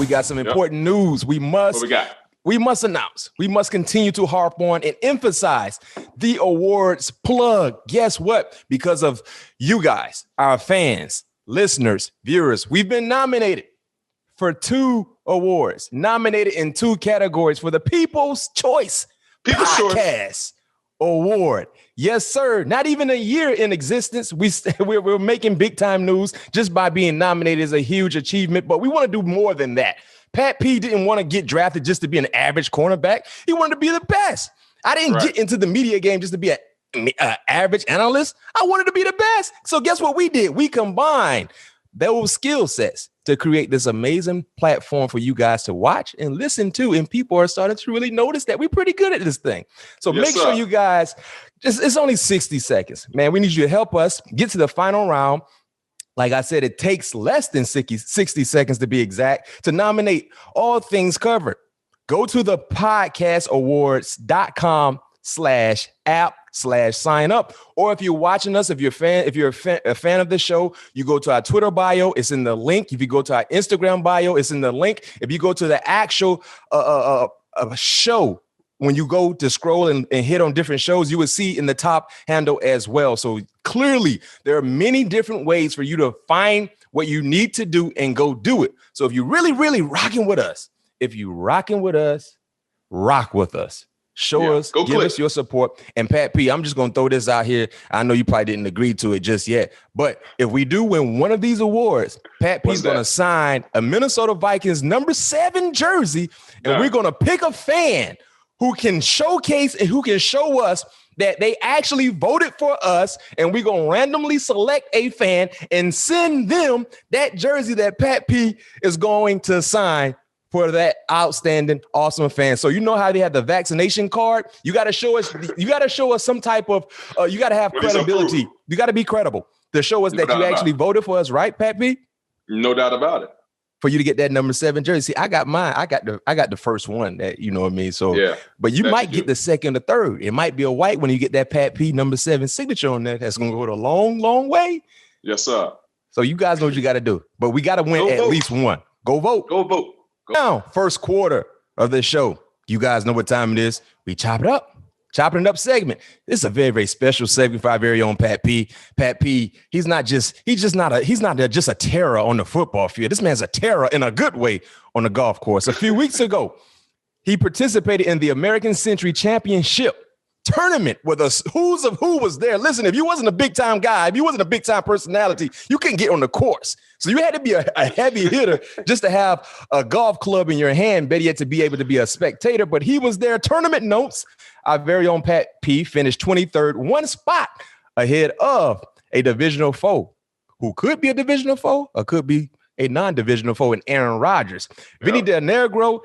got some important news. We must announce. We must continue to harp on and emphasize the awards plug. Guess what? Because of you guys, our fans, listeners, viewers, we've been nominated for 2 awards, nominated in 2 categories for the People's Choice Podcast Award. Yes, sir. Not even a year in existence. We're making big time news. Just by being nominated is a huge achievement, but we want to do more than that. Pat P didn't want to get drafted just to be an average cornerback. He wanted to be the best. I didn't get into the media game just to be an average analyst. I wanted to be the best. So guess what we did? We combined those skill sets to create this amazing platform for you guys to watch and listen to. And people are starting to really notice that we're pretty good at this thing. So make sure you guys, it's only 60 seconds, man. We need you to help us get to the final round. Like I said, it takes less than 60 seconds to be exact to nominate all things covered. Go to the podcastawards.com/app/sign up. Or if you're watching us, if you're a fan of the show, you go to our Twitter bio, it's in the link. If you go to our Instagram bio, it's in the link. If you go to the actual show, when you go to scroll and hit on different shows, you will see in the top handle as well. So clearly, there are many different ways for you to find what you need to do and go do it. So if you're really, really rocking with us, rock with us. Show us, give us your support. And Pat P, I'm just going to throw this out here. I know you probably didn't agree to it just yet, but if we do win one of these awards, Pat P is going to sign a Minnesota Vikings number 7 jersey, and we're going to pick a fan who can showcase and who can show us that they actually voted for us, and we're going to randomly select a fan and send them that jersey that Pat P is going to sign for that outstanding, awesome fan. So you know how they have the vaccination card? You got to show us some type of, you got to have credibility. You got to be credible to show us that you actually voted for us, right, Pat P? No doubt about it. For you to get that number 7 jersey. See, I got mine. I got the first one, that, you know what I mean? So, but you might get the second or third. It might be a white when you get that Pat P number 7 signature on that. That's going to go a long, long way. Yes, sir. So you guys know what you got to do, but we got to win at least one. Go vote. Go vote. Now, first quarter of this show. You guys know what time it is. We chop it up. Chopping it up segment. This is a very, very special segment for our very own Pat P. Pat P, he's not just a terror on the football field. This man's a terror in a good way on the golf course. A few weeks ago, he participated in the American Century Championship tournament with us. Who's of who was there? Listen, if you wasn't a big time guy, if you wasn't a big time personality, you couldn't get on the course. So you had to be a heavy hitter just to have a golf club in your hand, better yet to be able to be a spectator. But he was there. Tournament notes. Our very own Pat P finished 23rd, one spot ahead of a divisional foe who could be a divisional foe or could be a non-divisional foe in Aaron Rodgers. Vinny Del Negro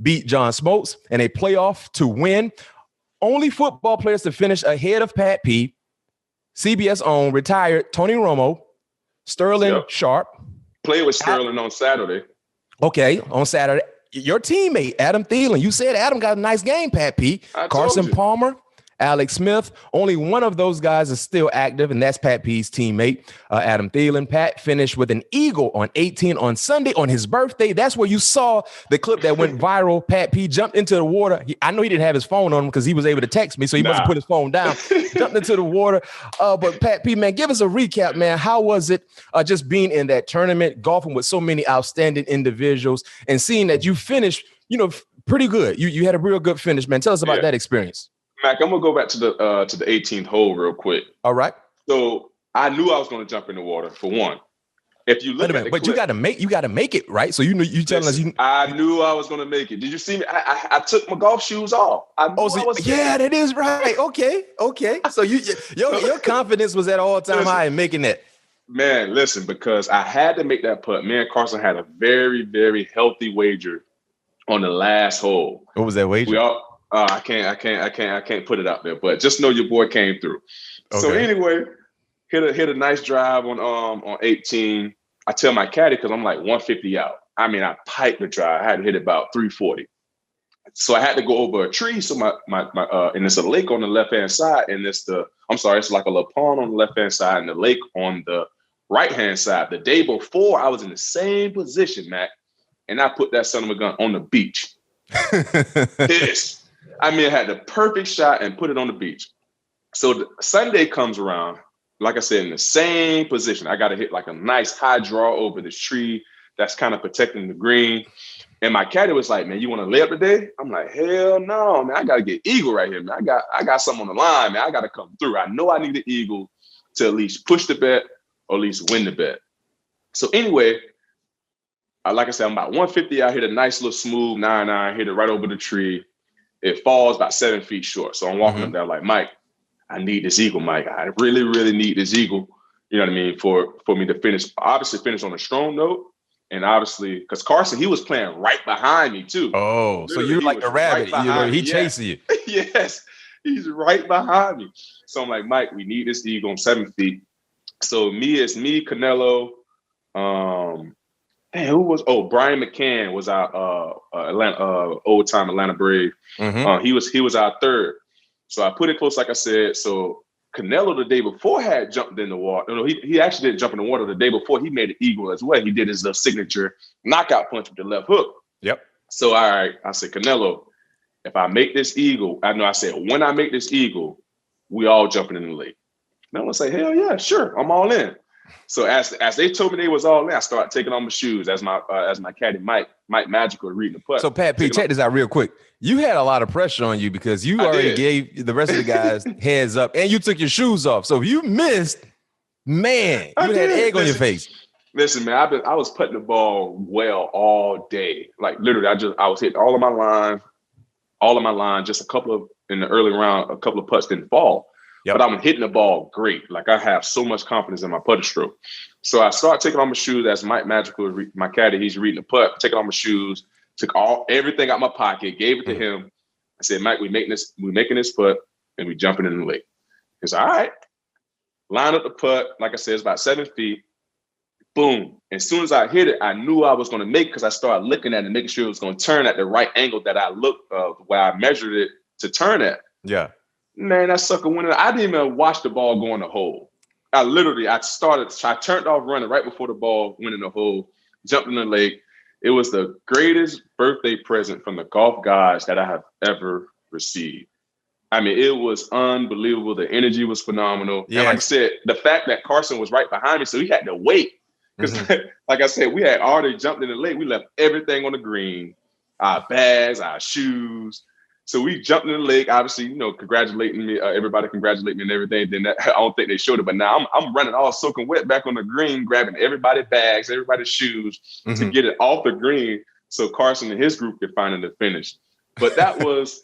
beat John Smoltz in a playoff to win. Only football players to finish ahead of Pat P. CBS own retired Tony Romo, Sterling Sharp. Played with Sterling on Saturday. Okay, on Saturday. Your teammate, Adam Thielen. You said Adam got a nice game, Pat P. Carson Palmer, Alex Smith. Only one of those guys is still active, and that's Pat P's teammate, Adam Thielen. Pat finished with an eagle on 18 on Sunday on his birthday. That's where you saw the clip that went viral. Pat P jumped into the water. I know he didn't have his phone on him because he was able to text me, so he must have put his phone down. Jumped into the water. But Pat P, man, give us a recap, man. How was it just being in that tournament, golfing with so many outstanding individuals, and seeing that you finished, pretty good. You had a real good finish, man. Tell us about that experience. Mac, I'm gonna go back to the 18th hole real quick. All right. So I knew I was gonna jump in the water for one. If you look at the clip, you gotta make it, right? So you telling us I knew I was gonna make it. Did you see me? I took my golf shoes off. That is right. Okay. So your confidence was at all time high in making that. Man, listen, because I had to make that putt. Me and Carson had a very, very healthy wager on the last hole. What was that wager? I can't put it out there, but just know your boy came through. Okay. So anyway, hit a nice drive on 18. I tell my caddy, because I'm like 150 out. I mean, I piped the drive. I had to hit about 340. So I had to go over a tree. So my and it's a lake on the left hand side, and it's like a little pond on the left hand side, and the lake on the right-hand side. The day before, I was in the same position, Mac, and I put that son of a gun on the beach. I had the perfect shot and put it on the beach. So Sunday comes around, like I said, in the same position. I got to hit like a nice high draw over this tree that's kind of protecting the green. And my caddy was like, man, you want to lay up today? I'm like, hell no, man. I got to get eagle right here, man. I got something on the line, man. I got to come through. I know I need the eagle to at least push the bet or at least win the bet. So anyway, like I said, I'm about 150. I hit a nice little smooth 9-9, hit it right over the tree. It falls about 7 feet short. So I'm walking up there like, Mike, I need this eagle, Mike. I really, really need this eagle. You know what I mean? For me to finish on a strong note. And obviously, because Carson, he was playing right behind me too. Oh, literally, so you're like a rabbit. Right he chasing you. Yes, he's right behind me. So I'm like, Mike, we need this eagle on 7 feet. So it's me, Canelo. Who was? Oh, Brian McCann was our old time Atlanta Brave. He was our third. So I put it close, like I said. So Canelo the day before had jumped in the water. No, he actually didn't jump in the water the day before. He made an eagle as well. He did his little signature knockout punch with the left hook. Yep. So all right, I said, Canelo, if I make this eagle, I said, when I make this eagle, we all jumping in the lake. Canelo say, hell yeah, sure, I'm all in. So as they told me they was all in, I started taking on my shoes as my caddy Mike Magical reading the putt. So Pat P, check this out real quick. You had a lot of pressure on you because you already gave the rest of the guys heads up, and you took your shoes off. So if you missed, man, you had egg on your face. Listen, man, I was putting the ball well all day. Like literally, I was hitting all of my lines. Just a couple of in the early round, a couple of putts didn't fall. Yep. But I'm hitting the ball great. Like I have so much confidence in my putter stroke. So I start taking off my shoes as Mike Magical, my caddy, he's reading the putt, taking off my shoes, took everything out my pocket, gave it to him. I said, Mike, we're making this putt and we jumping in the lake. He said, all right. Line up the putt. Like I said, it's about 7 feet. Boom. As soon as I hit it, I knew I was going to make because I started looking at it, making sure it was going to turn at the right angle that I looked where I measured it to turn at. Yeah. Man, that sucker went in. I didn't even watch the ball go in the hole. I turned off running right before the ball went in the hole, jumped in the lake. It was the greatest birthday present from the golf gods that I have ever received. I mean, it was unbelievable. The energy was phenomenal. Yeah. And like I said, the fact that Carson was right behind me, so he had to wait. Because like I said, we had already jumped in the lake. We left everything on the green, our bags, our shoes. So we jumped in the lake, obviously, congratulating me, everybody congratulating me and everything. Then I don't think they showed it, but now I'm running all soaking wet back on the green, grabbing everybody's bags, everybody's shoes to get it off the green so Carson and his group could finally finish. But that was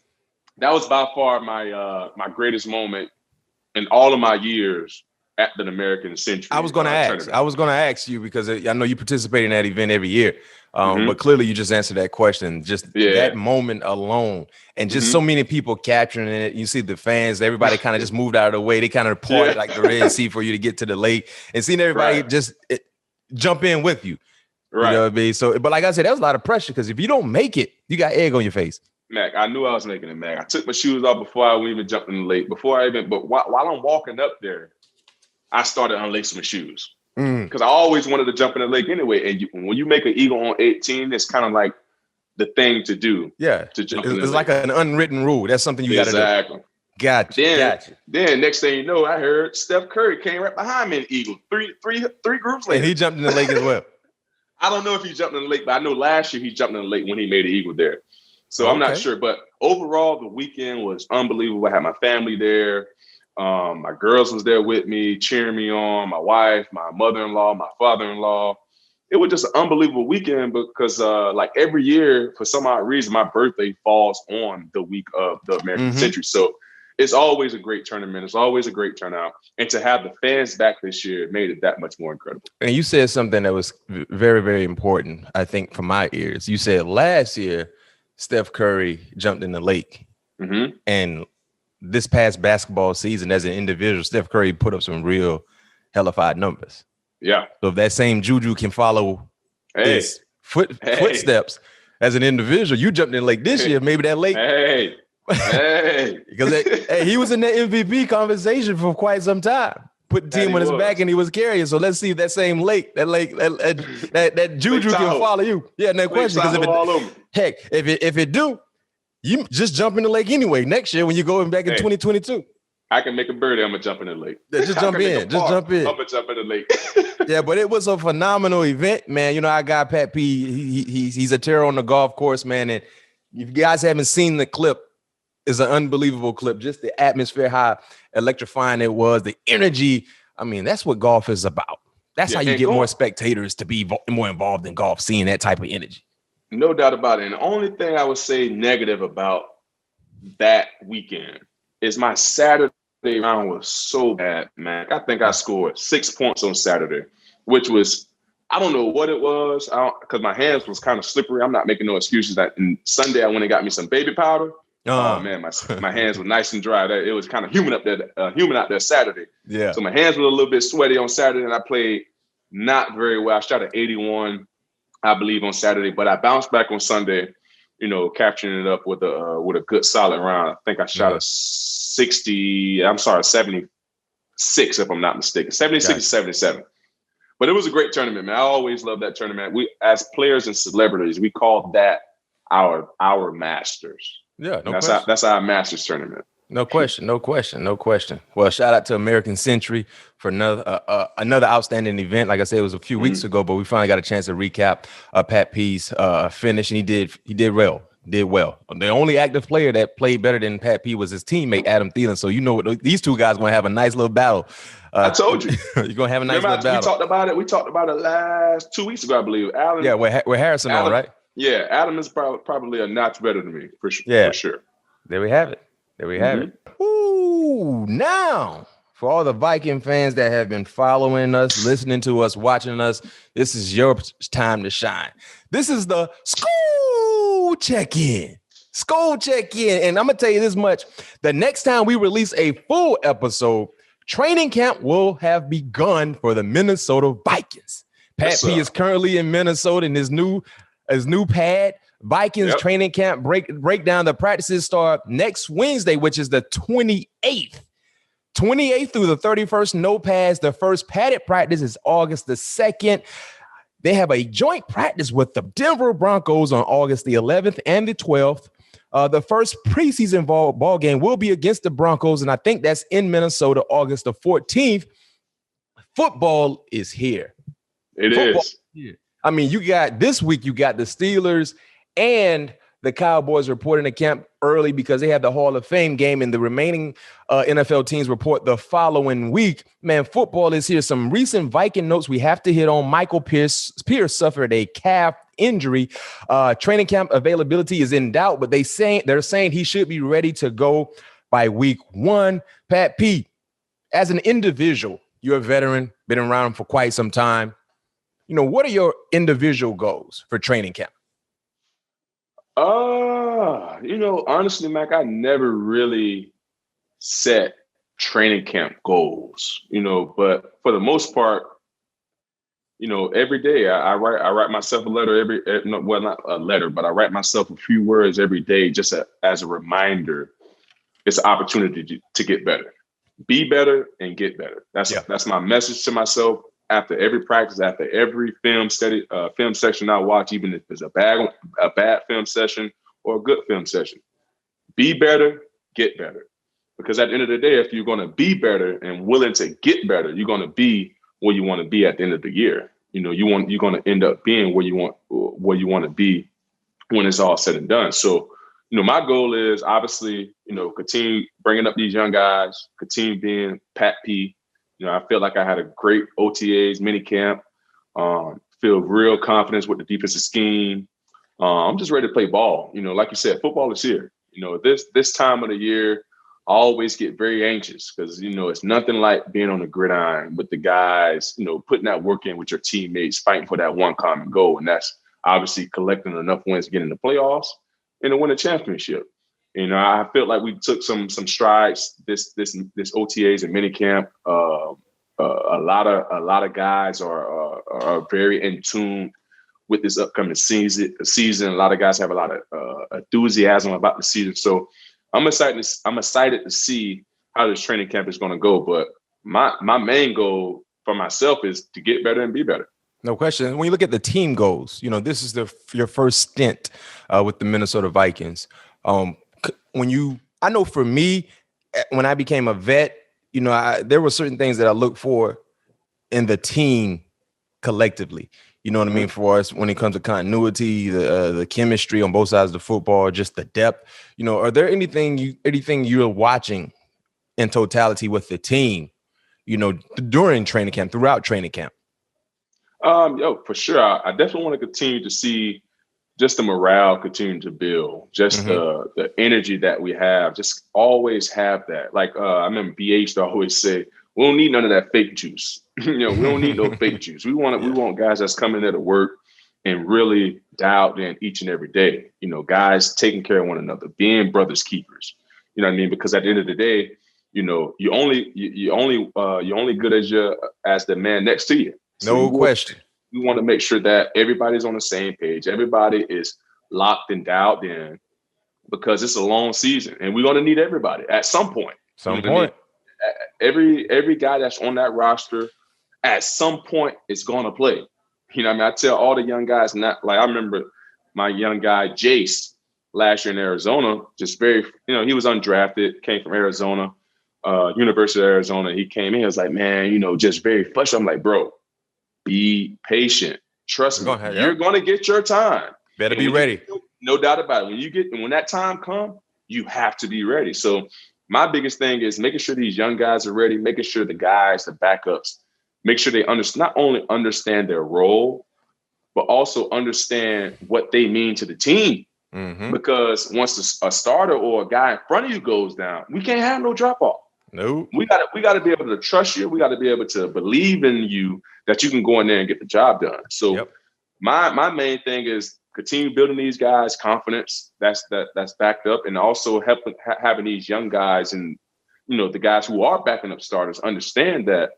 by far my greatest moment in all of my years at the American Century. I was going to ask you because I know you participate in that event every year. But clearly you just answered that question. Just that moment alone, and just so many people capturing it. You see the fans, everybody kind of just moved out of the way. They kind of parted like the Red Sea for you to get to the lake, and seeing everybody just jump in with you. Right. You know what I mean? So, but like I said, that was a lot of pressure because if you don't make it, you got egg on your face. Mac, I knew I was making it, Mac. I took my shoes off before I even jumped in the lake. But while I'm walking up there, I started unlacing my shoes. Because I always wanted to jump in the lake anyway. And when you make an eagle on 18, it's kind of like the thing to do. Yeah. To jump it's like an unwritten rule. That's something you got to do. Exactly. Gotcha. Then next thing you know, I heard Steph Curry came right behind me in eagle. Three groups later. And he jumped in the lake as well. I don't know if he jumped in the lake, but I know last year he jumped in the lake when he made an eagle there. So I'm not sure. But overall, the weekend was unbelievable. I had my family there. My girls was there with me, cheering me on, my wife, my mother-in-law, my father-in-law. It was just an unbelievable weekend because like every year, for some odd reason, my birthday falls on the week of the American Century. So it's always a great tournament. It's always a great turnout. And to have the fans back this year made it that much more incredible. And you said something that was very, very important, I think, for my ears. You said last year, Steph Curry jumped in the lake. And this past basketball season, as an individual, Steph Curry put up some real hellified numbers. Yeah. So if that same juju can follow his footsteps as an individual, you jumped in the lake this year, maybe that lake. Because he was in the MVP conversation for quite some time. put the team on his back and he was carrying. So let's see if that same lake, that juju can follow you. Yeah, no question. Because if it do, you just jump in the lake anyway. Next year when you go back in 2022. I can make a birdie. I'm gonna jump in the lake. Yeah, just jump in. Just jump in. I'm gonna jump in the lake. Yeah, but it was a phenomenal event, man. You know, I got Pat P. He's a terror on the golf course, man. And if you guys haven't seen the clip, it's an unbelievable clip. Just the atmosphere, how electrifying it was, the energy. I mean, that's what golf is about. That's how you get more spectators to be more involved in golf, seeing that type of energy. No doubt about it. And the only thing I would say negative about that weekend is my Saturday round was so bad, man. I think I scored 6 points on Saturday, which was, I don't know what it was, because my hands was kind of slippery. I'm not making no excuses. And Sunday I went and got me some baby powder. Oh man, my hands were nice and dry. It was kind of humid out there Saturday. Yeah. So my hands were a little bit sweaty on Saturday, and I played not very well. I shot at 81, I believe, on Saturday, but I bounced back on Sunday, you know, capturing it up with a good solid round. I think I shot a 76, if I'm not mistaken, 76 or 77. But it was a great tournament, man. I always love that tournament. We, as players and celebrities, we call that our Masters. Yeah, that's our Masters tournament. No question. Well, shout out to American Century for another outstanding event. Like I said, it was a few weeks ago, but we finally got a chance to recap Pat P's finish, and he did well. The only active player that played better than Pat P was his teammate Adam Thielen. So you know these two guys going to have a nice little battle. I told you you're going to have a nice little battle. We talked about it last 2 weeks ago, I believe. Alan, yeah, with Harrison on, right? Yeah, Adam is probably a notch better than me for sure. Yeah, for sure. There we have it. Ooh, now for all the Viking fans that have been following us, listening to us, watching us, this is your time to shine. This is the SKOL Check-In. SKOL Check-In. And I'm going to tell you this much. The next time we release a full episode, training camp will have begun for the Minnesota Vikings. Pat P is currently in Minnesota in his new pad. Vikings training camp break down. The practices start next Wednesday, which is the 28th. 28th through the 31st, no pads. The first padded practice is August the 2nd. They have a joint practice with the Denver Broncos on August the 11th and the 12th. The first preseason ball game will be against the Broncos, and I think that's in Minnesota, August the 14th. Football is here. Football is here. I mean, you got the Steelers and the Cowboys reporting to camp early because they have the Hall of Fame game, and the remaining NFL teams report the following week. Man, football is here. Some recent Viking notes we have to hit on. Michael Pierce suffered a calf injury. Training camp availability is in doubt, but they're saying he should be ready to go by week 1. Pat P, as an individual, you're a veteran, been around for quite some time. You know, what are your individual goals for training camp? Honestly, Mac, I never really set training camp goals, but for the most part, every day I write myself a letter not a letter, but I write myself a few words every day just as a reminder. It's an opportunity to get better, be better, and get better. That's my message to myself. After every practice, after every film session I watch, even if it's a bad film session or a good film session, be better, get better. Because at the end of the day, if you're going to be better and willing to get better, you're going to be where you want to be at the end of the year. You're going to end up being where you want to be when it's all said and done. So, my goal is obviously, continue bringing up these young guys, continue being Pat P. I feel like I had a great OTAs mini camp. Feel real confidence with the defensive scheme. I'm just ready to play ball. Like you said, football is here. This time of the year, I always get very anxious because it's nothing like being on the gridiron with the guys. Putting that work in with your teammates, fighting for that one common goal, and that's obviously collecting enough wins to get in the playoffs and to win a championship. I felt like we took some strides this OTAs and minicamp. A lot of guys are very in tune with this upcoming season. A lot of guys have a lot of enthusiasm about the season. So I'm excited to see how this training camp is going to go. But my main goal for myself is to get better and be better. No question. When you look at the team goals, this is your first stint with the Minnesota Vikings. I know for me, when I became a vet, there were certain things that I look for in the team collectively. You know what I mean? For us, when it comes to continuity, the chemistry on both sides of the football, just the depth. Are there anything you're watching in totality with the team? During training camp, throughout training camp. For sure. I definitely want to continue to see just the morale continue to build, just the energy that we have, just always have that. Like I remember BH used to always say, we don't need none of that fake juice. We don't need no fake juice. We want guys that's coming there to work and really dialed in each and every day. Guys taking care of one another, being brothers keepers. You know what I mean? Because at the end of the day, you only good as the man next to you. So question. We want to make sure that everybody's on the same page. Everybody is locked and dialed in, because it's a long season and we're going to need everybody at some point. Every guy that's on that roster at some point is going to play. I tell all the young guys, not like I remember my young guy, Jace, last year in Arizona, just very, he was undrafted, came from Arizona, University of Arizona. He came in, he was like, man, just very frustrated. I'm like, bro, be patient. Trust me, you're going to get your time. Better be ready. No doubt about it. When that time comes, you have to be ready. So my biggest thing is making sure these young guys are ready, making sure the guys, the backups, make sure they not only understand their role, but also understand what they mean to the team. Because once a starter or a guy in front of you goes down, we can't have no drop off. No, we got to be able to trust you. We got to be able to believe in you that you can go in there and get the job done. So my main thing is continue building these guys' confidence that's backed up, and also having these young guys and the guys who are backing up starters understand that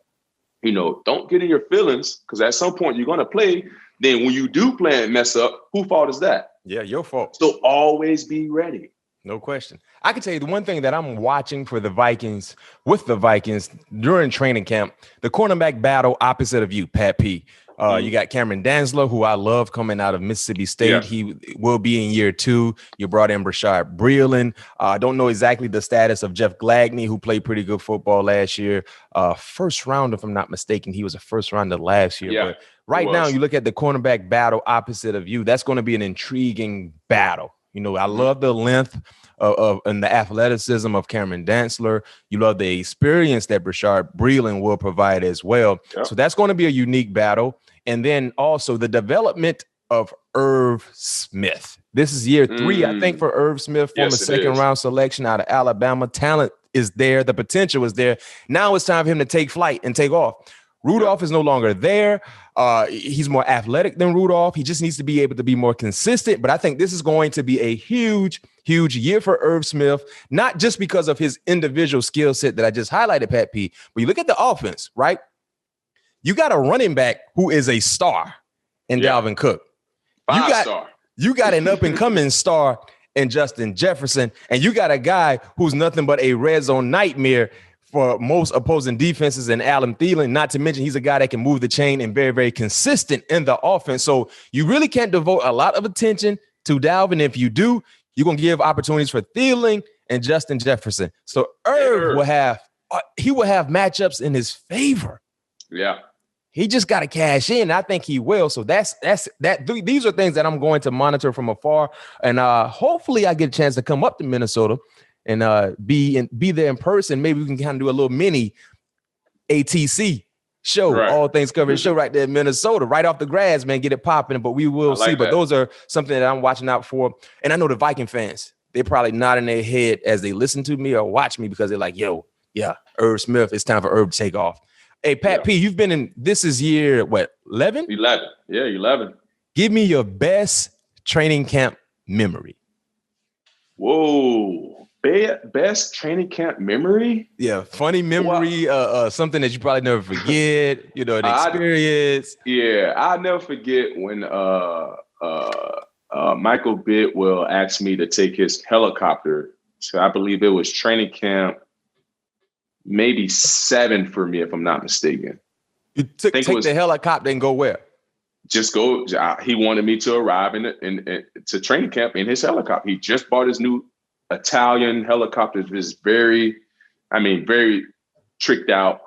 don't get in your feelings, because at some point you're going to play. Then when you do play and mess up, whose fault is that? Yeah, your fault. So always be ready. No question. I can tell you the one thing that I'm watching for the Vikings, with the Vikings during training camp, the cornerback battle opposite of you, Pat P. You got Cameron Dantzler, who I love, coming out of Mississippi State. Yeah. He will be in year 2. You brought in Brashard Breeland. I don't know exactly the status of Jeff Gladney, who played pretty good football last year. First round, if I'm not mistaken. He was a first rounder last year. Yeah, but right now, you look at the cornerback battle opposite of you. That's going to be an intriguing battle. I love the length of and the athleticism of Cameron Dantzler. You love the experience that Brashard Breeland will provide as well. Yep. So that's going to be a unique battle. And then also the development of Irv Smith. This is year 3, I think, for Irv Smith, former second round selection out of Alabama. Talent is there. The potential is there. Now it's time for him to take flight and take off. Rudolph is no longer there. He's more athletic than Rudolph. He just needs to be able to be more consistent. But I think this is going to be a huge, huge year for Irv Smith, not just because of his individual skill set that I just highlighted, Pat P. But you look at the offense, right? You got a running back who is a star in Dalvin Cook. You got an up-and-coming star in Justin Jefferson, and you got a guy who's nothing but a red zone nightmare for most opposing defenses in Adam Thielen, not to mention he's a guy that can move the chain and very, very consistent in the offense. So you really can't devote a lot of attention to Dalvin. If you do, you're going to give opportunities for Thielen and Justin Jefferson. So Irv will have matchups in his favor. Yeah. He just got to cash in. I think he will. So that's that. These are things that I'm going to monitor from afar. And hopefully I get a chance to come up to Minnesota and be there in person. Maybe we can kind of do a little mini ATC show, all things covered show right there in Minnesota, right off the grass, man. Get it popping. But we will see. But those are something that I'm watching out for. And I know the Viking fans, they're probably nodding their head as they listen to me or watch me, because they're like, yo, yeah, Irv Smith, it's time for Irv to take off. Hey, Pat P, you've been in, this is year, what, 11? 11. Yeah, 11. Give me your best training camp memory. Whoa. Best training camp memory? Yeah, funny memory, something that you probably never forget, an experience. I'll never forget when Michael Bidwell asked me to take his helicopter. So I believe it was training camp maybe 7 for me, if I'm not mistaken. You take the helicopter and go where? Just go. He wanted me to arrive to training camp in his helicopter. He just bought his new Italian helicopter. It's very tricked out.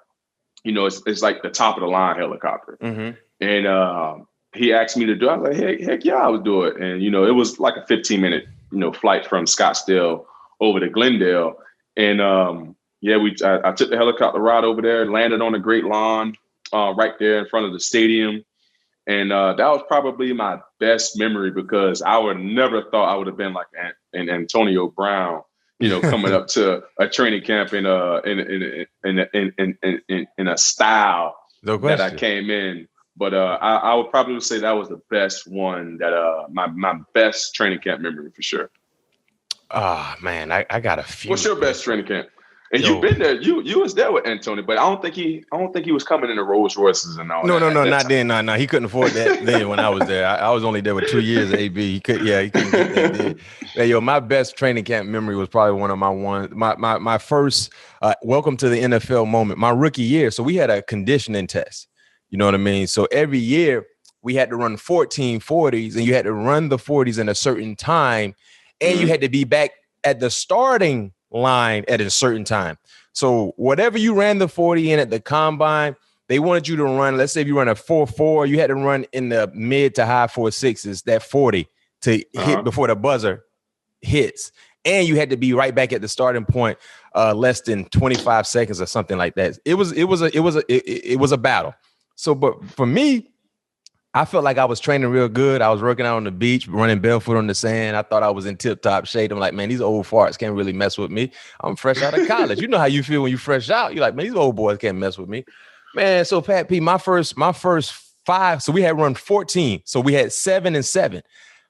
You know, it's like the top of the line helicopter. Mm-hmm. And he asked me to do it. I was like, heck yeah, I would do it. And, you know, it was like a 15-minute, flight from Scottsdale over to Glendale. And I took the helicopter ride over there, landed on a great lawn right there in front of the stadium. And that was probably my best memory, because I would never thought I would have been like an Antonio Brown, coming up to a training camp in a style that I came in. But I would probably say that was the best one, that my best training camp memory for sure. Man, I got a few. What's your best training camp? And you've been there. You was there with Antonio, but I don't think he was coming in the Rolls Royces and all. No, not then. No, he couldn't afford that then when I was there. I was only there with 2 years at AB. He couldn't get that then. Hey, my best training camp memory was probably one of my first welcome to the NFL moment, my rookie year. So we had a conditioning test. You know what I mean? So every year we had to run 14 40s, and you had to run the 40s in a certain time, and you had to be back at the starting line at a certain time. So whatever you ran the 40 in at the combine, they wanted you to run. Let's say if you run a 4.4, you had to run in the mid to high 4.6s, that 40 to hit before the buzzer hits. And you had to be right back at the starting point, less than 25 seconds or something like that. It was a battle. So, but for me, I felt like I was training real good. I was working out on the beach, running barefoot on the sand. I thought I was in tip-top shape. I'm like, man, these old farts can't really mess with me. I'm fresh out of college. You know how you feel when you fresh out. You're like, man, these old boys can't mess with me. Man, so Pat P, my first 5, so we had run 14. So we had 7 and 7.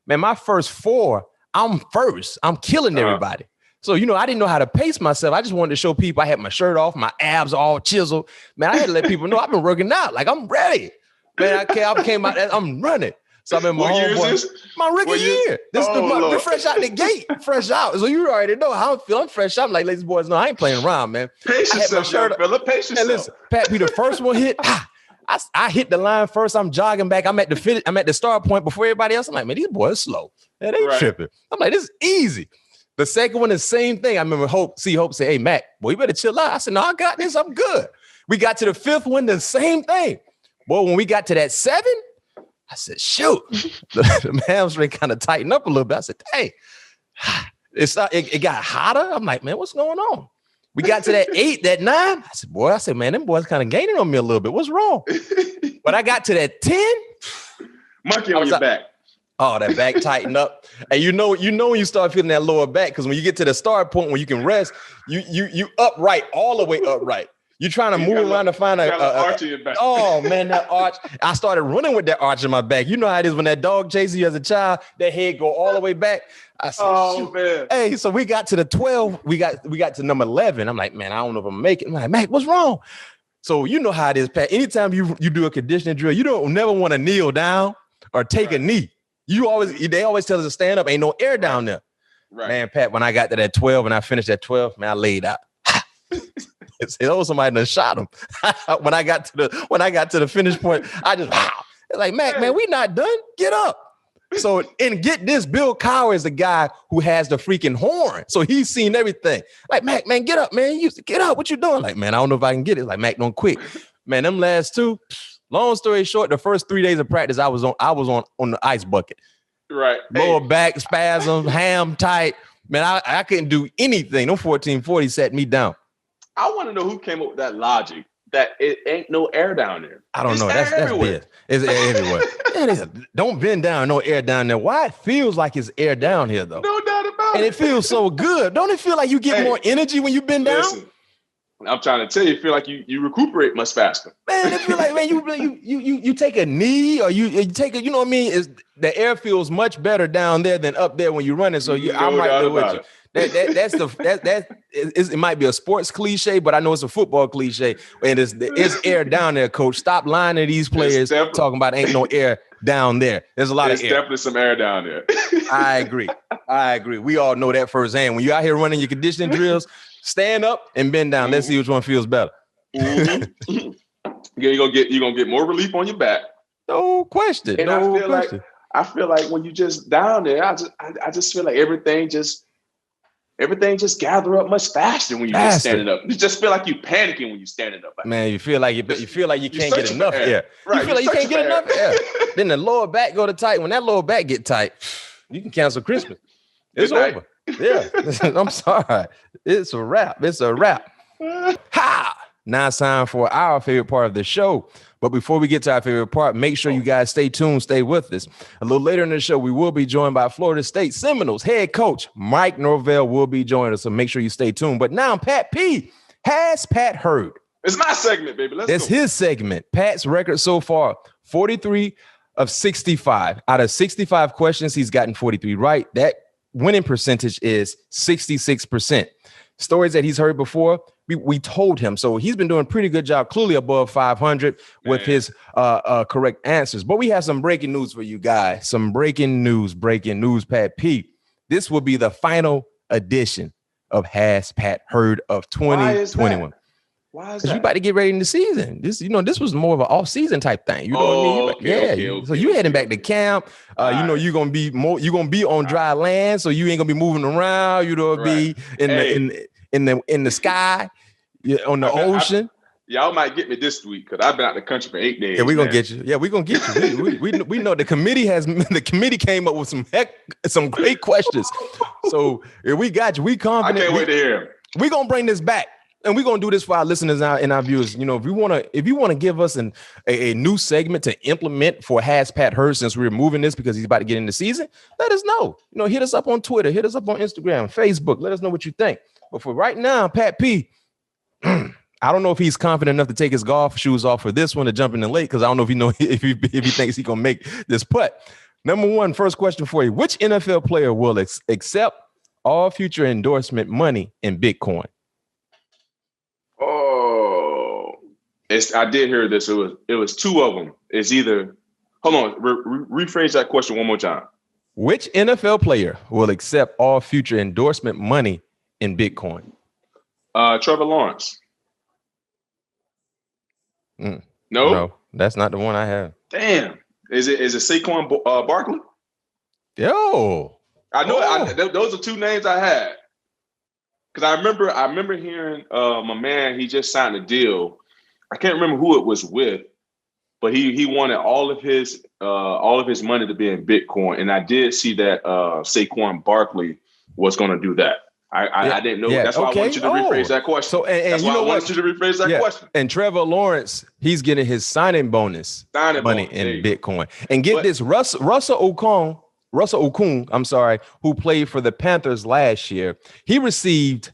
Man, my first 4, I'm first. I'm killing everybody. So, I didn't know how to pace myself. I just wanted to show people I had my shirt off, my abs all chiseled. Man, I had to let people know I've been working out. Like, I'm ready. Man, I came out, I'm running. So I'm in my my rookie year. We're fresh out the gate, fresh out. So you already know how I feel. I'm fresh out. I'm like, ladies and boys, no, I ain't playing around, man. Pace yourself, fella. Pace yourself. And listen, Pat P, the first one hit. I hit the line first. I'm jogging back. I'm at the start point before everybody else. I'm like, man, these boys slow. Man, they ain't tripping. I'm like, this is easy. The second one, the same thing. I remember Hope say, hey, Mac, boy, you better chill out. I said, no, I got this. I'm good. We got to the 5th one, the same thing. Boy, when we got to that 7, I said, shoot. The hamstring kind of tightened up a little bit. I said, hey, it got hotter. I'm like, man, what's going on? We got to that 8, that 9. I said, man, them boys kind of gaining on me a little bit. What's wrong? But I got to that 10. Monkey on your back. Oh, that back tightened up. And you know when you start feeling that lower back, because when you get to the start point when you can rest, you upright, all the way upright. You're trying to move around to find an arch in your back. Oh, man, that arch. I started running with that arch in my back. You know how it is when that dog chases you as a child, that head go all the way back. I said, man. Hey, so we got to the 12. We got to number 11. I'm like, man, I don't know if I'm going to make it. I'm like, Mac, what's wrong? So you know how it is, Pat. Anytime you do a conditioning drill, you don't never want to kneel down or take a knee. They always tell us to stand up. Ain't no air down there. Right. Man, Pat, when I got to that 12 and I finished at 12, man, I laid out. Somebody done shot him. When I got to the finish point, I just It's like, Mac, man, we not done. Get up. So, and get this, Bill Cowher is the guy who has the freaking horn. So he's seen everything. Like, Mac, man, get up, man. You get up. What you doing? Like, man, I don't know if I can get it. Like, Mac, don't quit. Man, them last 2. Long story short, the first 3 days of practice, I was on the ice bucket. Right. Lower back spasms, ham tight. Man, I couldn't do anything. No 1440 sat me down. I want to know who came up with that logic that it ain't no air down there. I don't know. That's weird. It's air everywhere. Don't bend down. No air down there. Why it feels like it's air down here though? No doubt about it. And it feels so good. Don't it feel like you get more energy when you bend down? Listen, I'm trying to tell you, it feel like you recuperate much faster. Man, it feel like, man, you take a knee or you take a, you know what I mean? The air feels much better down there than up there when you're running. So I'm right there with you. It might be a sports cliche, but I know it's a football cliche. And it's air down there, coach. Stop lying to these players talking about ain't no air down there. There's a lot of air. There's definitely some air down there. I agree. We all know that firsthand. When you're out here running your conditioning drills, stand up and bend down. Let's see which one feels better. Mm-hmm. You're gonna get more relief on your back. No question. And I feel like when you just down there, I just feel like everything just gather up much faster when you're just standing up. You just feel like you're panicking when you're standing up. Man, you feel like you can't get enough air. Right. You feel like you can't get enough air. Then the lower back go to tight. When that lower back get tight, you can cancel Christmas. It's over. Yeah. I'm sorry. It's a wrap. Ha! Now it's time for our favorite part of the show. But before we get to our favorite part, make sure you guys stay tuned, stay with us. A little later in the show, we will be joined by Florida State Seminoles head coach Mike Norvell will be joining us, so make sure you stay tuned. But now, Pat P, has Pat heard? It's my segment, baby. That's his segment. Pat's record so far, 43 of 65. Out of 65 questions, he's gotten 43 right. That winning percentage is 66%. Stories that he's heard before, we told him. So he's been doing a pretty good job, clearly above 500 with his correct answers. But we have some breaking news for you guys. Some breaking news, Pat P. This will be the final edition of Has Pat Heard of 2021. Why is that? Because you about to get ready in the season. This was more of an off-season type thing. You know what I mean? Okay, so you heading back to camp. You're gonna be on dry land, so you ain't gonna be moving around. You're gonna be in the sky, on the ocean. Y'all might get me this week because I've been out the country for 8 days. Yeah, we're gonna get you. Yeah, we're gonna get you. we know the committee came up with some great questions. So if we got you, we confident. I can't wait to hear him. We're gonna bring this back. And we're gonna do this for our listeners and our viewers. If you want to give us a new segment to implement for Has Pat Heard, since we're moving this because he's about to get in the season, let us know. Hit us up on Twitter, hit us up on Instagram, Facebook. Let us know what you think. But for right now, Pat P, I don't know if he's confident enough to take his golf shoes off for this one to jump in the lake, because I don't know if he thinks he gonna make this putt. Number one, first question for you: which NFL player will accept all future endorsement money in Bitcoin? I did hear this. It was two of them. It's either. Hold on. Rephrase that question one more time. Which NFL player will accept all future endorsement money in Bitcoin? Trevor Lawrence. No, that's not the one I have. Damn. Is it Saquon Barkley? Yo, I know. Those are two names I had. Because I remember hearing my man. He just signed a deal. I can't remember who it was with, but he wanted all of his money to be in Bitcoin, and I did see that Saquon Barkley was going to do that. I didn't know. That's why I wanted you to rephrase that question. So that's why I wanted you to rephrase that question. And Trevor Lawrence, he's getting his signing bonus money in Bitcoin. And this, Russell Okung, who played for the Panthers last year, he received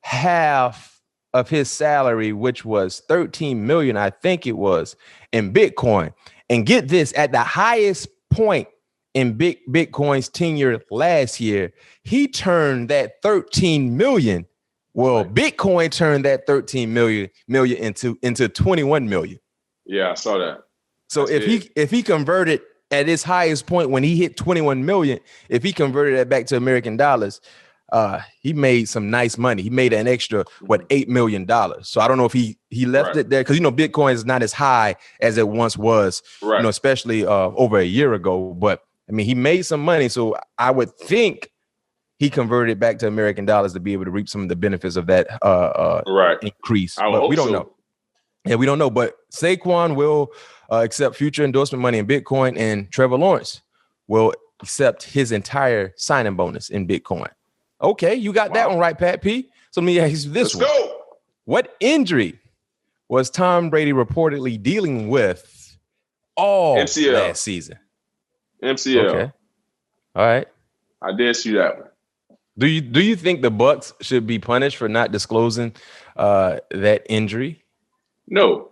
half of his salary, which was $13 million, I think it was, in Bitcoin. And get this, at the highest point in Bitcoin's tenure last year, he turned that 13 million. Well, Bitcoin turned that 13 million into 21 million. Yeah, I saw that. So if he converted at his highest point when he hit 21 million, if he converted that back to American dollars, he made some nice money. He made an extra, $8 million. So I don't know if he left it there because, Bitcoin is not as high as it once was, especially over a year ago. But I mean, he made some money. So I would think he converted it back to American dollars to be able to reap some of the benefits of that increase. But we don't know. Yeah, we don't know. But Saquon will accept future endorsement money in Bitcoin, and Trevor Lawrence will accept his entire signing bonus in Bitcoin. Okay, you got that one right, Pat P. So let me ask you this one. Let's go. What injury was Tom Brady reportedly dealing with MCL. last season? MCL. Okay. All right. I did see that one. Do you think the Bucs should be punished for not disclosing that injury? No.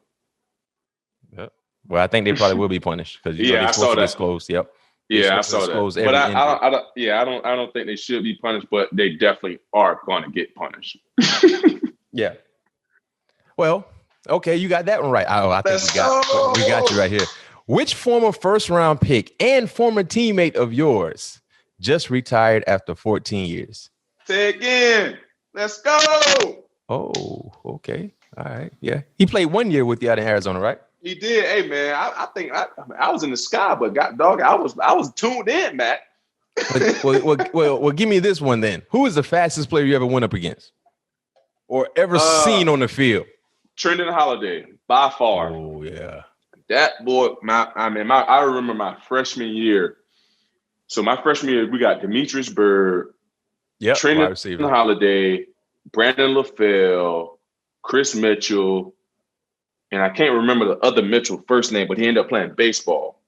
Well, I think they probably will be punished because I saw that. Disclose. Yep. Yeah, I saw that. But I don't think they should be punished, but they definitely are going to get punished. Yeah. Well, okay, you got that one right. I think we got you right here. Which former first-round pick and former teammate of yours just retired after 14 years? Say again. Let's go. Oh, okay. All right. Yeah. He played 1 year with you out in Arizona, right? He did. Hey, man, I think I was in the sky, but I was tuned in, Matt. well, give me this one then. Who is the fastest player you ever went up against or ever seen on the field? Trendon Holiday, by far. Oh, yeah. That boy, I remember my freshman year. So my freshman year, we got Demetrius Byrd, Trendon Holiday, Brandon LaFell, Chris Mitchell, and I can't remember the other Mitchell first name, but he ended up playing baseball.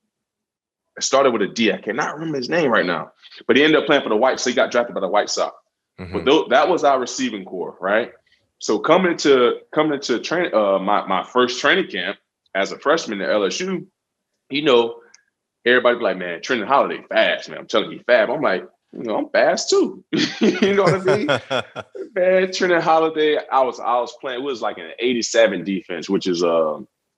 It started with a D. I cannot remember his name right now, but he ended up playing for the White Sox. So he got drafted by the White Sox. Mm-hmm. But that was our receiving core, right? So coming to train my first training camp as a freshman at LSU, everybody be like, man, Trendon Holiday fast, man. I'm telling you, fast. I'm like, I'm fast too. You know what I mean? Man, Trendon Holiday, I was playing. It was like an 87 defense, which is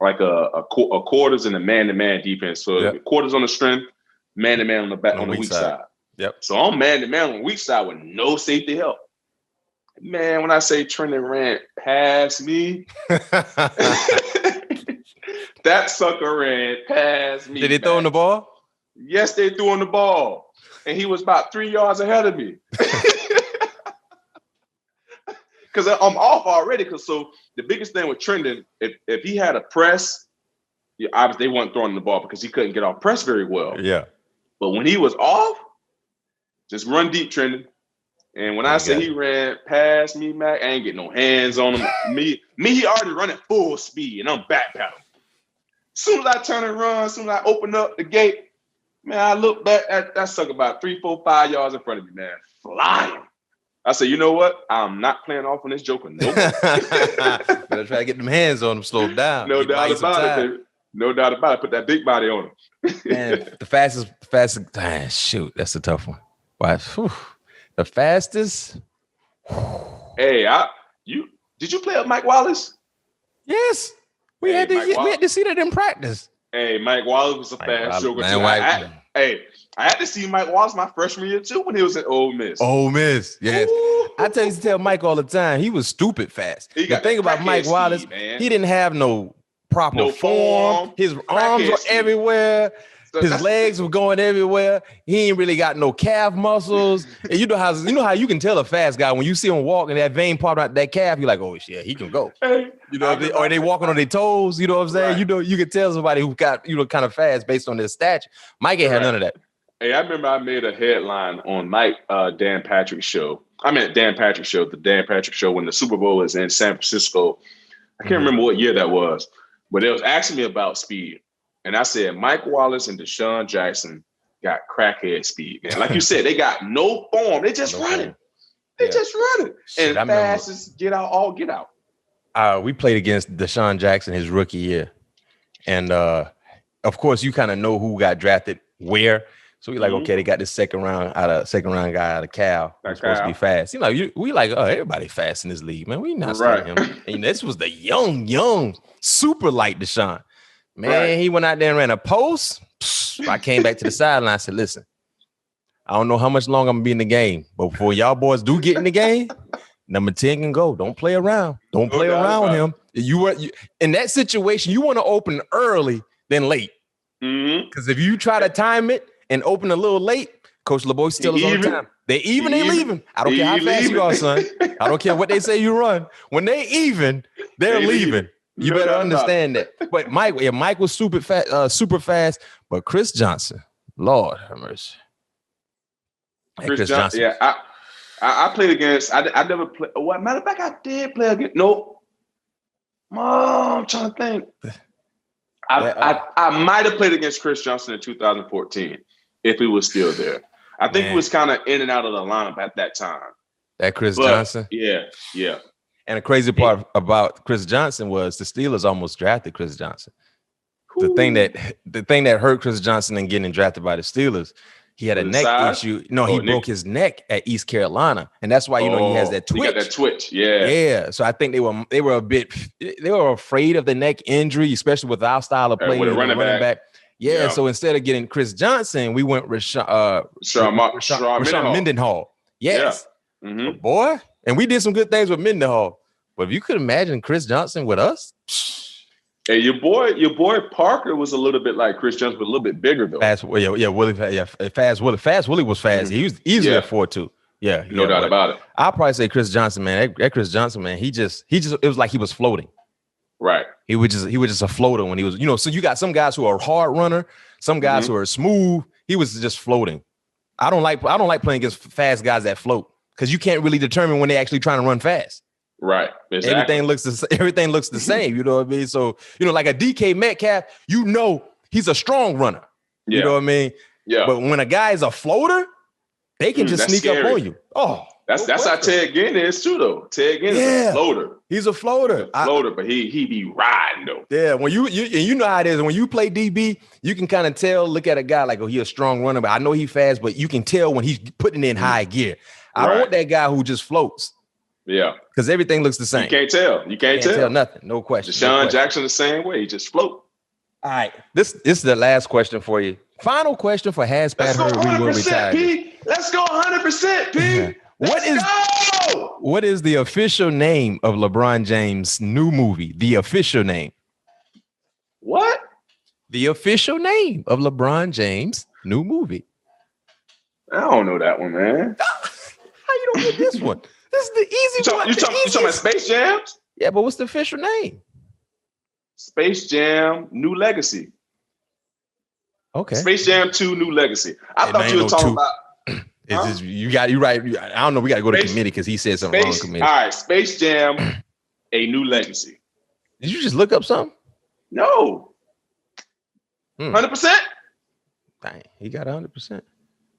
like a quarters and a man-to-man defense. So quarters on the strength, man-to-man on the back on the weak side. Yep. So I'm man-to-man on the weak side with no safety help. Man, when I say Trendon ran past me, that sucker ran past me. Did they throw him the ball? Yes, they threw him the ball. And he was about 3 yards ahead of me. Because I'm off already. So the biggest thing with Trendon, if he had a press, obviously they weren't throwing the ball because he couldn't get off press very well. Yeah. But when he was off, just run deep, Trendon. And when I say he ran past me, Mac, I ain't getting no hands on him. Me, he already running full speed, and I'm backpedaling. Soon as I turn and run, soon as I open up the gate, man, I look back at that sucker about 3, 4, 5 yards in front of me, man, flying. I said, you know what? I'm not playing off on this joker. No. Better try to get them hands on him, slow him down. No doubt about it, baby. No doubt about it. Put that big body on him. Man, the fastest. Shoot, that's a tough one. Wow. The fastest. Hey, did you play with Mike Wallace? Yes. We had to see that in practice. Hey, Mike Wallace was a fast joker too. I had to see Mike Wallace my freshman year too when he was at Ole Miss. Ole Miss, yes. Ooh. I used to tell Mike all the time, he was stupid fast. The thing about Mike Wallace, he didn't have no proper form. His arms were everywhere. His legs were going everywhere. He ain't really got no calf muscles. And you know how you can tell a fast guy when you see him walk and that vein part out that calf, you're like, oh shit, he can go. Hey, or they walking on their toes, you know what I'm saying? Right. You can tell somebody who got kind of fast based on their stature. Mike ain't had none of that. Hey, I remember I made a headline on Dan Patrick show. The Dan Patrick show when the Super Bowl was in San Francisco. I can't remember what year that was, but they was asking me about speed. And I said, Mike Wallace and Deshaun Jackson got crackhead speed, man. Like you said, they got no form. They just running. Just running. And fastest get out. We played against Deshaun Jackson his rookie year. And of course, you kind of know who got drafted where. So we like, okay, they got this second round guy out of Cal. Who's supposed to be fast. We like, oh, everybody fast in this league, man. We not starting him. And this was the young, super light Deshaun. Man, he went out there and ran a post. I came back to the sideline. I said, listen, I don't know how much longer I'm going to be in the game, but before y'all boys do get in the game, number 10 can go. Don't play around. Don't play around with him. You in that situation, you want to open early than late. Because if you try to time it and open a little late, Coach LeBoy still is on time. They leaving. I don't care how fast you are, son. I don't care what they say you run. When they even, they're leaving. You better understand that. But Mike was super fast. But Chris Johnson, Lord have mercy. Chris Johnson. Yeah, I played against. I never played. What matter of fact, I did play against. Nope. I'm trying to think. I might have played against Chris Johnson in 2014 if he was still there. I think he was kind of in and out of the lineup at that time. That Chris Johnson. Yeah. And the crazy part about Chris Johnson was the Steelers almost drafted Chris Johnson. The thing that hurt Chris Johnson in getting drafted by the Steelers, he had a neck issue. No, he broke his neck at East Carolina, and that's why he has that twitch. He got that twitch, yeah. So I think they were afraid of the neck injury, especially with our style of play with a running back. Yeah. So instead of getting Chris Johnson, we went Rashawn Mendenhall. Yes, boy. And we did some good things with Mendenhall. But if you could imagine Chris Johnson with us. Hey, your boy Parker was a little bit like Chris Johnson, but a little bit bigger though. Fast Willie, Fast Willie was fast. He was easily a 4.2. Yeah, no doubt about it. I'll probably say Chris Johnson, man. That Chris Johnson, man, he just it was like he was floating. Right. He was just a floater when he was, so you got some guys who are hard runner, some guys who are smooth. He was just floating. I don't like playing against fast guys that float because you can't really determine when they're actually trying to run fast. Right. Exactly. Everything looks the same. You know what I mean? So, like a DK Metcalf, he's a strong runner. You know what I mean? Yeah. But when a guy is a floater, they can just sneak up on you. Oh, that's how Ted Ginn is too, though. Ted Ginn is a floater. He's a floater. But he be riding though. Yeah, when you know how it is. When you play DB, you can kind of tell. Look at a guy like, he's a strong runner, but I know he's fast. But you can tell when he's putting in high gear. I don't want that guy who just floats. Yeah, because everything looks the same. You can't tell. You can't tell nothing. No question. Deshaun Jackson the same way. He just float. All right, this is the last question for you. Final question for Has Pat Heard. We will retire. Let's go 100%, P. What is the official name of LeBron James' new movie? The official name. What? The official name of LeBron James' new movie. I don't know that one, man. How you don't get this one? This is the easy one. You talking about Space Jams? Yeah, but what's the official name? Space Jam New Legacy. Okay. Space Jam 2 New Legacy. I thought you were talking about. It's just, you right. I don't know. We got to go to committee because he said something wrong in committee. All right. Space Jam, A New Legacy. Did you just look up something? No. 100%? Dang, he got 100%.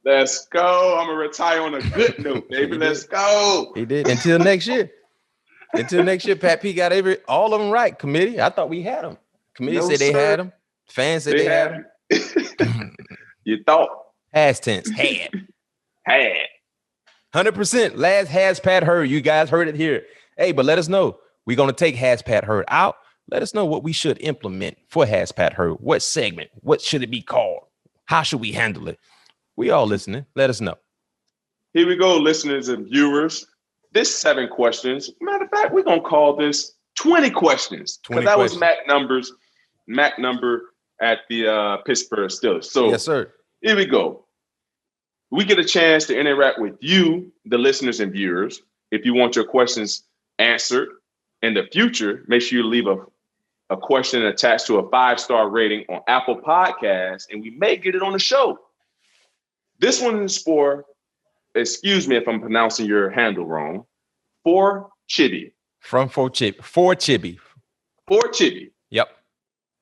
Let's go. I'm going to retire on a good note, baby. Let's go. He did. Until next year. Pat P got all of them right, committee. I thought we had them. Committee said they had them. Fans said they had them. You thought. Past tense. Had. 100%. Last Has Pat Heard. You guys heard it here. Hey, but let us know. We're going to take Has Pat Heard out. Let us know what we should implement for Has Pat Heard. What segment? What should it be called? How should we handle it? We all listening. Let us know. Here we go, listeners and viewers. This 7 questions. Matter of fact, we're going to call this 20 questions. Because that was Mac number at the Pittsburgh Steelers. So yes, sir. Here we go. We get a chance to interact with you, the listeners and viewers. If you want your questions answered in the future, make sure you leave a question attached to a 5-star rating on Apple Podcasts, and we may get it on the show. This one is for, excuse me if I'm pronouncing your handle wrong, for Chibi. For Chibi. Yep.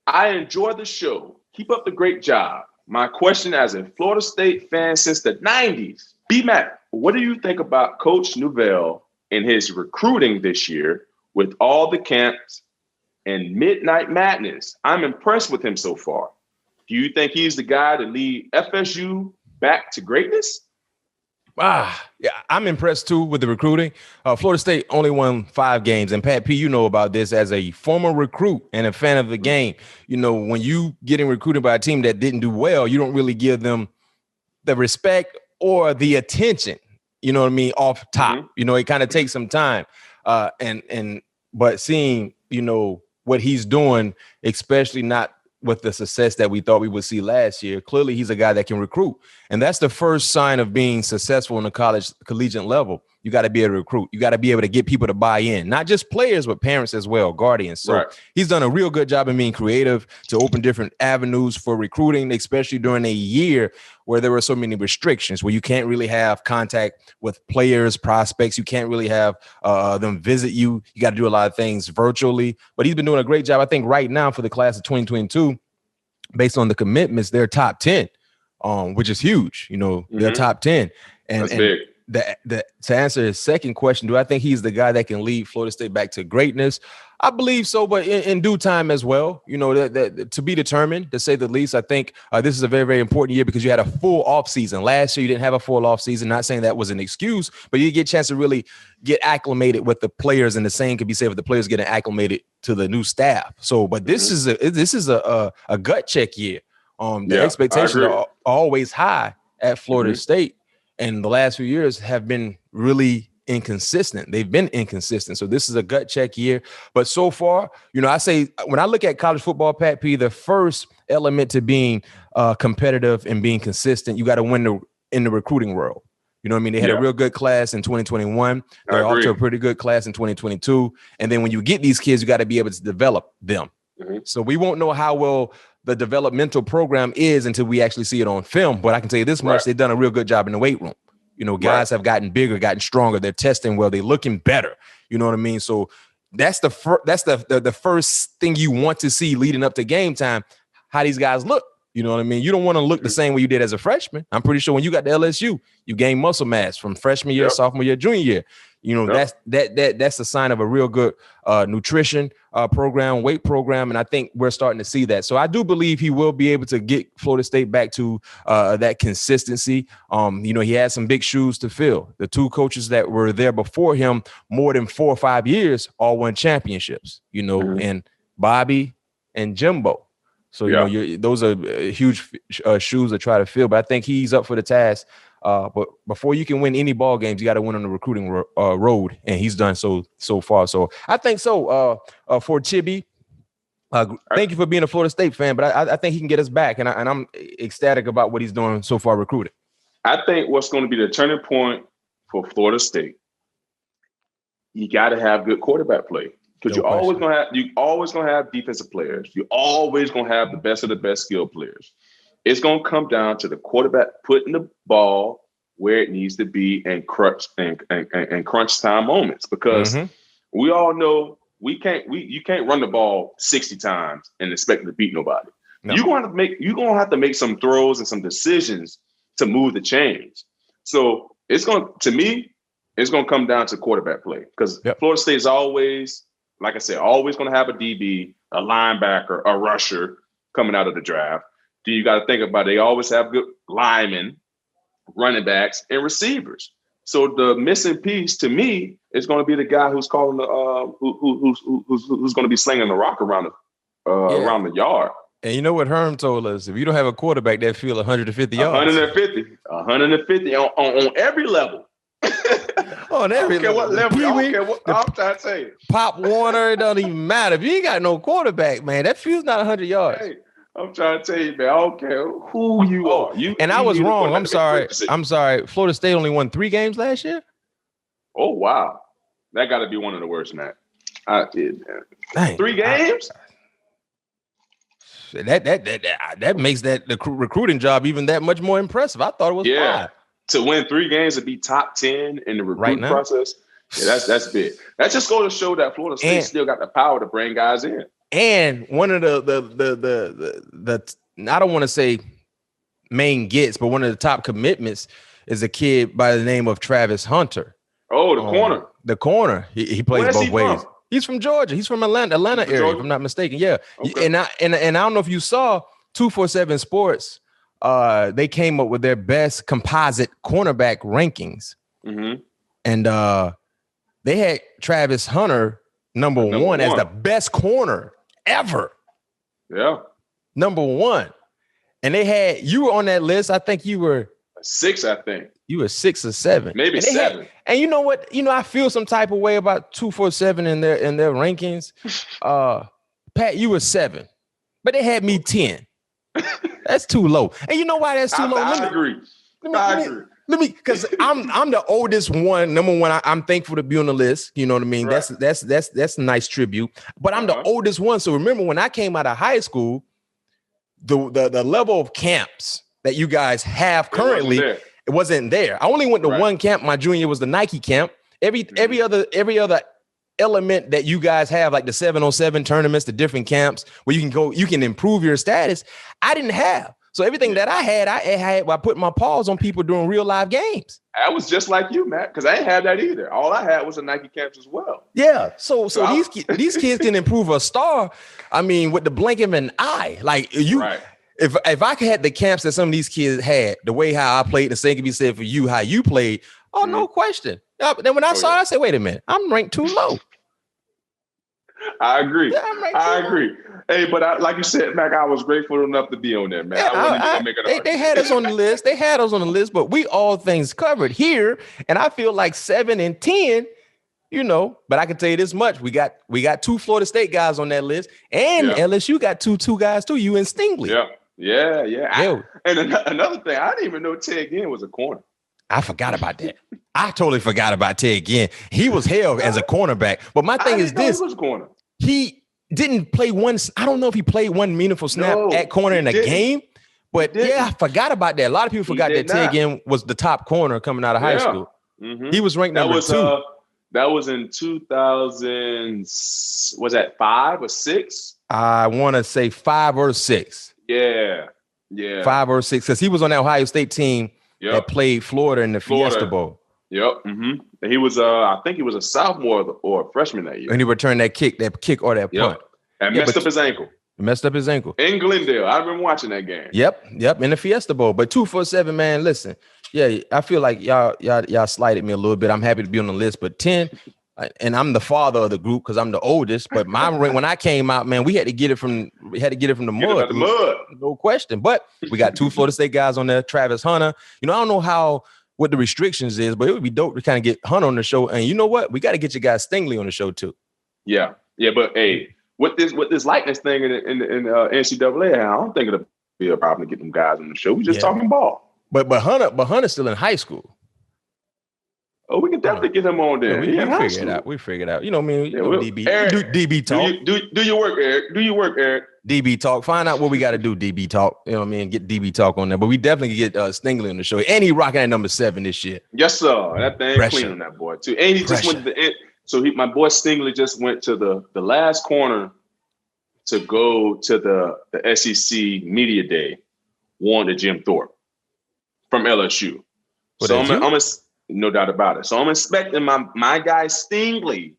I enjoy the show. Keep up the great job. My question as a Florida State fan since the 90s. B-Mac, what do you think about Coach Novell and his recruiting this year with all the camps and Midnight Madness? I'm impressed with him so far. Do you think he's the guy to lead FSU back to greatness? Yeah, I'm impressed too with the recruiting. Florida State only won 5 games, and Pat P, you know about this as a former recruit and a fan of the game. When you getting recruited by a team that didn't do well, you don't really give them the respect or the attention. You know what I mean? Off top, it kind of takes some time. But seeing what he's doing, especially not with the success that we thought we would see last year. Clearly, he's a guy that can recruit. And that's the first sign of being successful in the collegiate level. You got to be able to recruit. You got to be able to get people to buy in, not just players, but parents as well, guardians. So he's done a real good job in being creative to open different avenues for recruiting, especially during a year where there were so many restrictions, where you can't really have contact with players, prospects. You can't really have them visit you. You got to do a lot of things virtually. But he's been doing a great job. I think right now for the class of 2022, based on the commitments, they're top 10, which is huge. They're top 10. And, that's big. To answer his second question, do I think he's the guy that can lead Florida State back to greatness? I believe so, but in due time as well. That to be determined, to say the least. I think this is a very, very important year because you had a full off season. Last year, you didn't have a full off season. Not saying that was an excuse, but you get a chance to really get acclimated with the players, and the same could be said with the players getting acclimated to the new staff. So, but this is a gut check year. The expectations are always high at Florida State. And the last few years have been really inconsistent. They've been inconsistent. So this is a gut check year. But so far, I say when I look at college football, Pat P, the first element to being competitive and being consistent, you got to win in the recruiting world. You know what I mean? They had a real good class in 2021. They're off to a pretty good class in 2022. And then when you get these kids, you got to be able to develop them. Mm-hmm. So we won't know how well the developmental program is until we actually see it on film. But I can tell you this much, they've done a real good job in the weight room. Guys have gotten bigger, gotten stronger. They're testing well. They're looking better. You know what I mean? So that's the first thing you want to see leading up to game time, how these guys look. You know what I mean? You don't want to look the same way you did as a freshman. I'm pretty sure when you got to LSU, you gained muscle mass from freshman year, sophomore year, junior year. That's a sign of a real good nutrition program, weight program. And I think we're starting to see that. So I do believe he will be able to get Florida State back to that consistency. He had some big shoes to fill. The two coaches that were there before him, more than 4 or 5 years, all won championships, and Bobby and Jimbo. So, those are huge shoes to try to fill. But I think he's up for the task. But before you can win any ball games, you got to win on the recruiting road. And he's done so far. So I think so for Chibi. Thank you for being a Florida State fan. But I think he can get us back. And I'm ecstatic about what he's doing so far recruiting. I think what's going to be the turning point for Florida State, you got to have good quarterback play. Because you're always gonna have defensive players. You're always gonna have the best of the best skilled players. It's gonna come down to the quarterback putting the ball where it needs to be and crunch time moments. Because we all know you can't run the ball 60 times and expect to beat nobody. No. You're gonna have to make some throws and some decisions to move the chains. So it's gonna come down to quarterback play because Florida State is always, like I said, always going to have a DB, a linebacker, a rusher coming out of the draft. Then you got to think about it. They always have good linemen, running backs, and receivers. So the missing piece to me is going to be the guy who's calling who's going to be slinging the rock around the yard. And you know what Herm told us? If you don't have a quarterback that field 150 yards. 150 on every level. On every level. What level? I don't care what I'm trying to say. Pop Warner, it doesn't even matter. If you ain't got no quarterback, man, that field's not 100 yards. Hey, I'm trying to tell you, man, I don't care who you are. I was wrong. I'm sorry. Florida State only won 3 games last year? Oh, wow. That got to be one of the worst, man. I did, man. Dang, 3 games? That makes the recruiting job even that much more impressive. I thought it was 5. To win 3 games, to be top 10 in the recruiting process, that's big. That just goes to show that Florida State still got the power to bring guys in. And one of the I don't want to say main gets, but one of the top commitments is a kid by the name of Travis Hunter. Oh, the corner. The corner. He plays both ways. From? He's from Georgia. He's from Atlanta area, Georgia? If I'm not mistaken. Yeah. Okay. And I don't know if you saw 247 Sports. They came up with their best composite cornerback rankings. Mm-hmm. And they had Travis Hunter number one as the best corner ever. Yeah. Number 1. And they had you were on that list. I think you were 6, I think. You were 6 or 7. Maybe 7. And you know what? I feel some type of way about 247 in their rankings. Pat, you were 7. But they had me 10. That's too low. And you know why that's too low? I agree. Let me, because I'm the oldest one. Number 1, I'm thankful to be on the list. You know what I mean? Right. That's a nice tribute. But I'm the oldest one. So remember when I came out of high school, the level of camps that you guys have currently, it wasn't there. I only went to one camp. My junior year was the Nike camp. Every other element that you guys have, like the 707 tournaments, the different camps where you can improve your status, I didn't have. So everything that I had by putting my paws on people doing real live games. I was just like you, Matt, because I didn't have that either. All I had was the Nike camps as well. Yeah. So these kids can improve a star. I mean, with the blink of an eye, like you. Right. If I had the camps that some of these kids had, the way how I played, the same can be said for you, how you played. Oh, no question. Then when I saw it, I said, wait a minute, I'm ranked too low. I agree. I agree. Hey, but like you said, Mac, I was grateful enough to be on there, man. They had us on the list. They had us on the list, but we all things covered here. And I feel like 7 and 10, but I can tell you this much. We got 2 Florida State guys on that list, and LSU got two guys too, you and Stingley. Yeah. And another thing, I didn't even know Ted Ginn was a corner. I forgot about that. I totally forgot about Ted Ginn. He was held as a cornerback. But my thing is this. He was a corner. He didn't play one. I don't know if he played one meaningful snap at corner in a game. But I forgot about that. A lot of people forgot that Ted Ginn was the top corner coming out of high school. Mm-hmm. He was ranked number 2. That was in 2000. Was that 5 or 6? I want to say 5 or 6. Yeah. 5 or 6, because he was on that Ohio State team that played Florida in the Fiesta Bowl. Yep. Mm-hmm. And he was, I think he was a sophomore or a freshman that year. And he returned that kick or that punt. And messed up his ankle. In Glendale. I remember watching that game. Yep. In the Fiesta Bowl. But 2 for 7, man. Listen, I feel like y'all slighted me a little bit. I'm happy to be on the list, but 10. And I'm the father of the group because I'm the oldest. But my when I came out, man, we had to get it from the mud. No question. But we got 2 Florida State guys on there. Travis Hunter. I don't know what the restrictions is, but it would be dope to kind of get Hunter on the show. And you know what? We got to get your guy Stingley on the show too. Yeah. But hey, with this likeness thing in NCAA, I don't think it'll be a problem to get them guys on the show. We just talking ball. But Hunter's still in high school. Oh, we can definitely get him on there. We figure it out. You know what I mean? DB. Eric, do DB talk. Do your work, Eric. Do your work, Eric. DB talk. Find out what we got to do, DB talk. You know what I mean? Get DB talk on there. But we definitely get Stingley on the show. And he rocking at number 7 this year. Yes, sir. That thing clean on that boy, too. And he just went to the end. So my boy Stingley just went to the last corner to go to the SEC Media Day, won to Jim Thorpe from LSU. So I'm no doubt about it. So I'm expecting my guy Stingley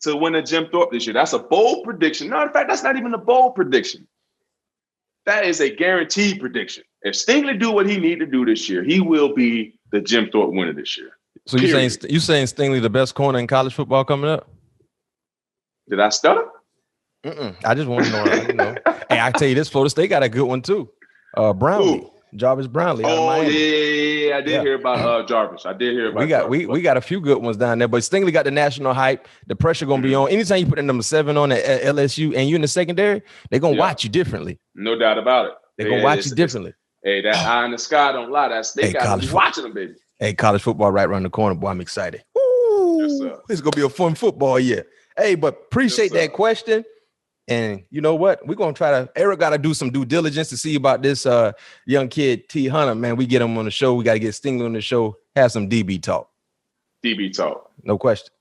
to win a Jim Thorpe this year. That's a bold prediction. No, in fact, that's not even a bold prediction. That is a guaranteed prediction. If Stingley do what he need to do this year, he will be the Jim Thorpe winner this year. So you saying Stingley the best corner in college football coming up? Did I stutter? I just want to know. Hey, I tell you this, Florida State got a good one too. Brownlee. Jarvis Brownlee. Oh yeah, I did hear about Jarvis. I did hear about. We got a few good ones down there, but Stingley got the national hype. The pressure gonna be on. Anytime you put in number 7 on at LSU and you in the secondary, they're gonna watch you differently. No doubt about it. They're gonna watch you differently. Hey, that eye in the sky don't lie. They got to be watching them, baby. Hey, college football right around the corner, boy. I'm excited. Ooh, yes, sir. It's gonna be a fun football year. Hey, but appreciate that question. And you know what? We're going to try to, Eric got to do some due diligence to see about this young kid, T. Hunter, man. We get him on the show. We got to get Stingley on the show, have some DB talk. DB talk. No question.